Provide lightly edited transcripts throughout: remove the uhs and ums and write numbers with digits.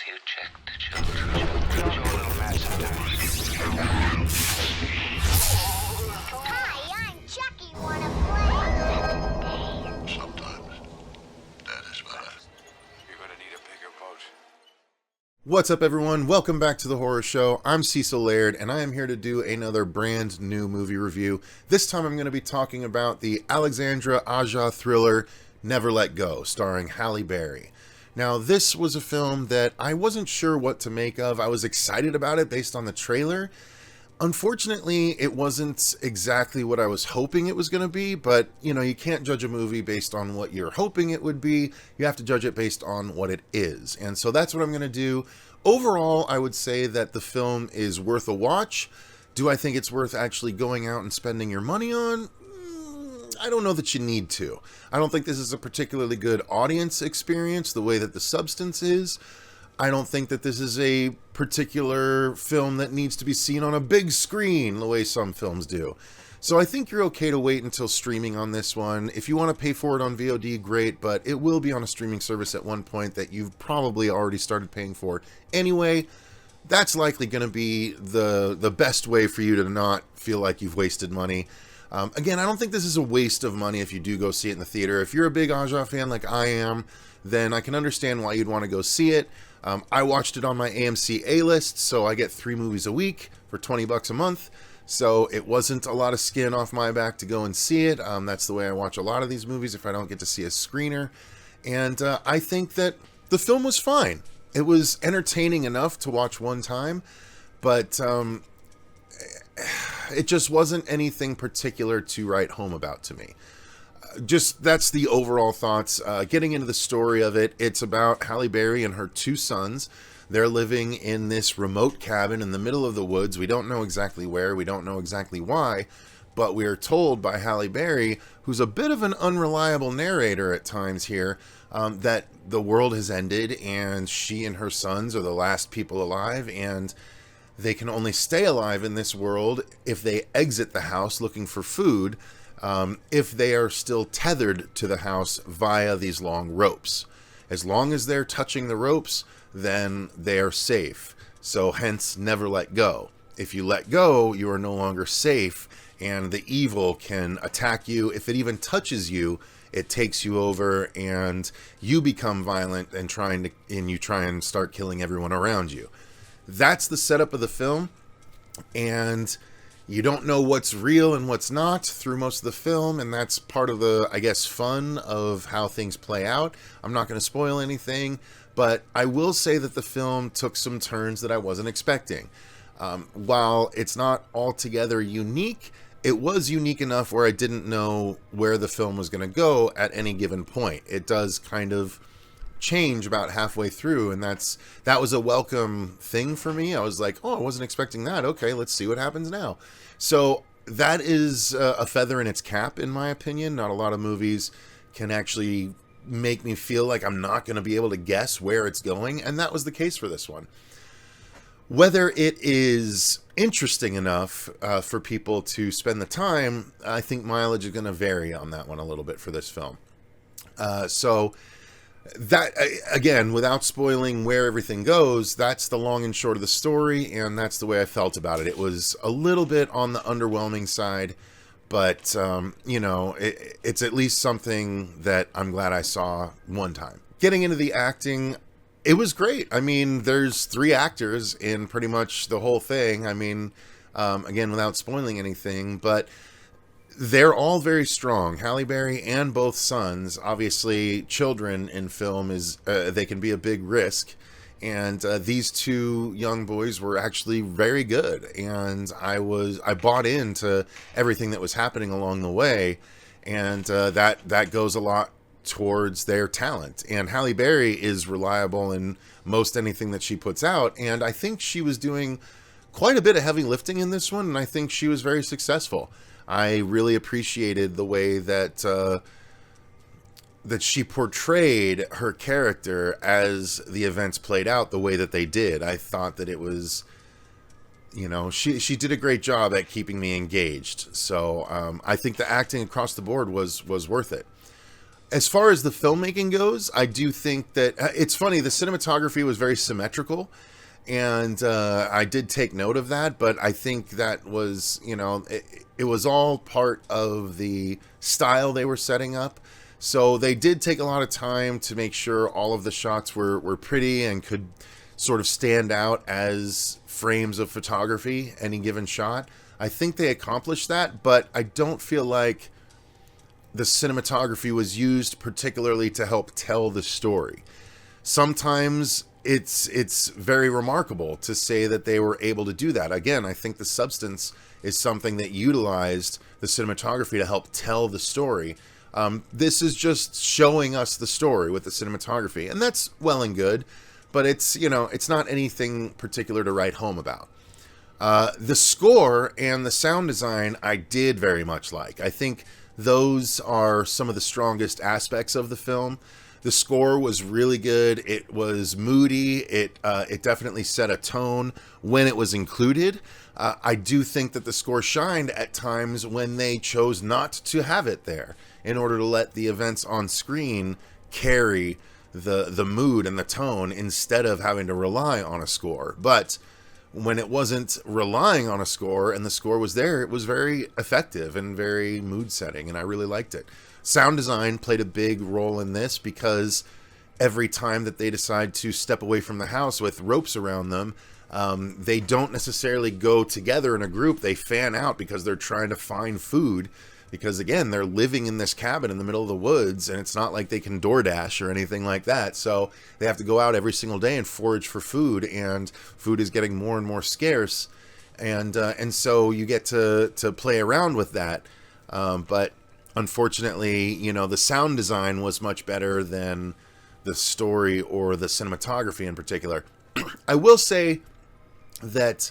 you check the children? Show a little match sometimes. Hi, I'm Chucky. Wanna play? Sometimes. That is better. You're gonna need a bigger boat. What's up, everyone? Welcome back to the Horror Show. I'm Cecil, Laird, and I am here to do another brand new movie review. This time I'm going to be talking about the Alexandra Aja thriller Never Let Go, starring Halle Berry. Now, this was a film that I wasn't sure what to make of. I was excited about it based on the trailer. Unfortunately, it wasn't exactly what I was hoping it was going to be, but, you know, you can't judge a movie based on what you're hoping it would be. You have to judge it based on what it is. And so that's what I'm going to do. Overall, I would say that the film is worth a watch. Do I think it's worth actually going out and spending your money on? I don't know that you need to. I don't think this is a particularly good audience experience the way that The Substance is. I don't think that this is a particular film that needs to be seen on a big screen the way some films do. So I think you're okay to wait until streaming on this one. If you want to pay for it on VOD, great, but it will be on a streaming service at one point that you've probably already started paying for. Anyway, that's likely going to be the best way for you to not feel like you've wasted money. Again, I don't think this is a waste of money if you do go see it in the theater. If you're a big Aja fan like I am, then I can understand why you'd want to go see it. I watched it on my AMC A-list, so I get 3 movies a week for $20 a month. So it wasn't a lot of skin off my back to go and see it. That's the way I watch a lot of these movies if I don't get to see a screener. And I think that the film was fine. It was entertaining enough to watch one time, but it just wasn't anything particular to write home about to me. Just that's the overall thoughts. Getting into the story of it, it's about Halle Berry and her 2 sons. They're living in this remote cabin in the middle of the woods. We don't know exactly where, we don't know exactly why, but we are told by Halle Berry, who's a bit of an unreliable narrator at times here, that the world has ended and she and her sons are the last people alive, and they can only stay alive in this world if they exit the house looking for food, if they are still tethered to the house via these long ropes. As long as they're touching the ropes, then they are safe. So hence, never let go. If you let go, you are no longer safe, and the evil can attack you. If it even touches you, it takes you over, and you become violent and you try and start killing everyone around you. That's the setup of the film, and you don't know what's real and what's not through most of the film, and that's part of the, I guess, fun of how things play out. I'm not going to spoil anything, but I will say that the film took some turns that I wasn't expecting. While it's not altogether unique, it was unique enough where I didn't know where the film was going to go at any given point. It does kind of change about halfway through, and that was a welcome thing for me. I was like, oh, I wasn't expecting that. Okay, let's see what happens now. So that is a feather in its cap, in my opinion. Not a lot of movies can actually make me feel like I'm not going to be able to guess where it's going, and that was the case for this one. Whether it is interesting enough for people to spend the time, I think mileage is going to vary on that one a little bit for this film. So that, again, without spoiling where everything goes, that's the long and short of the story, and that's the way I felt about it. It was a little bit on the underwhelming side, but, you know, it's at least something that I'm glad I saw one time. Getting into the acting, it was great. I mean, there's 3 actors in pretty much the whole thing. I mean, again, without spoiling anything, but they're all very strong. Halle Berry and both sons. Obviously, children in film they can be a big risk, and these 2 young boys were actually very good. And I bought into everything that was happening along the way, and that goes a lot towards their talent. And Halle Berry is reliable in most anything that she puts out, and I think she was doing quite a bit of heavy lifting in this one, and I think she was very successful. I really appreciated the way that she portrayed her character as the events played out the way that they did. I thought that it was, you know, she did a great job at keeping me engaged. So I think the acting across the board was worth it. As far as the filmmaking goes, I do think that it's funny. The cinematography was very symmetrical, and I did take note of that. But I think that was, it was all part of the style they were setting up. So they did take a lot of time to make sure all of the shots were pretty and could sort of stand out as frames of photography, any given shot. I think they accomplished that, but I don't feel like the cinematography was used particularly to help tell the story. Sometimes it's very remarkable to say that they were able to do that. Again, I think the substance is something that utilized the cinematography to help tell the story. This is just showing us the story with the cinematography, and that's well and good, but it's not anything particular to write home about. The score and the sound design I did very much like. I think those are some of the strongest aspects of the film. The score was really good. It was moody. It definitely set a tone when it was included. I do think that the score shined at times when they chose not to have it there in order to let the events on screen carry the mood and the tone instead of having to rely on a score. But when it wasn't relying on a score and the score was there, it was very effective and very mood setting, and I really liked it. Sound design played a big role in this because every time that they decide to step away from the house with ropes around them, they don't necessarily go together in a group. They fan out because they're trying to find food, because again, they're living in this cabin in the middle of the woods, and it's not like they can DoorDash or anything like that. So they have to go out every single day and forage for food, and food is getting more and more scarce. And so you get to play around with that. But unfortunately, the sound design was much better than the story or the cinematography in particular. I will say that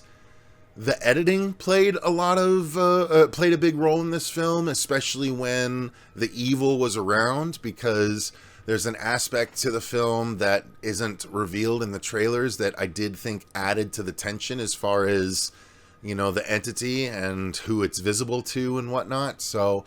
the editing played a big role in this film, especially when the evil was around, because there's an aspect to the film that isn't revealed in the trailers that I did think added to the tension as far as, the entity and who it's visible to and whatnot. So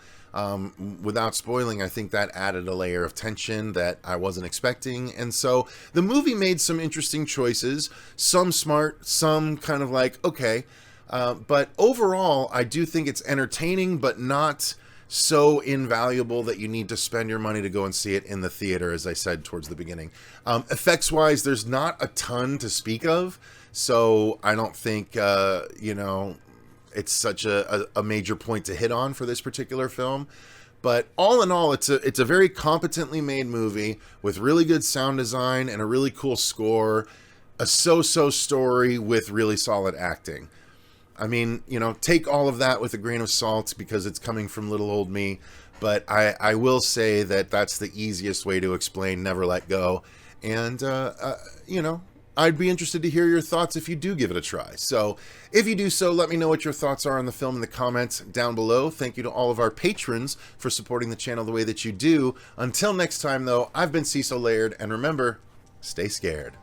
without spoiling, I think that added a layer of tension that I wasn't expecting. And so the movie made some interesting choices, some smart, some kind of like, okay. But overall, I do think it's entertaining, but not so invaluable that you need to spend your money to go and see it in the theater, as I said towards the beginning. Effects-wise, there's not a ton to speak of, so I don't think, it's such a major point to hit on for this particular film. But all in all, it's a very competently made movie with really good sound design and a really cool score, a so-so story with really solid acting. I mean, take all of that with a grain of salt because it's coming from little old me. But I will say that that's the easiest way to explain Never Let Go. And, I'd be interested to hear your thoughts if you do give it a try. So if you do so, let me know what your thoughts are on the film in the comments down below. Thank you to all of our patrons for supporting the channel the way that you do. Until next time, though, I've been Cecil Laird, and remember, stay scared.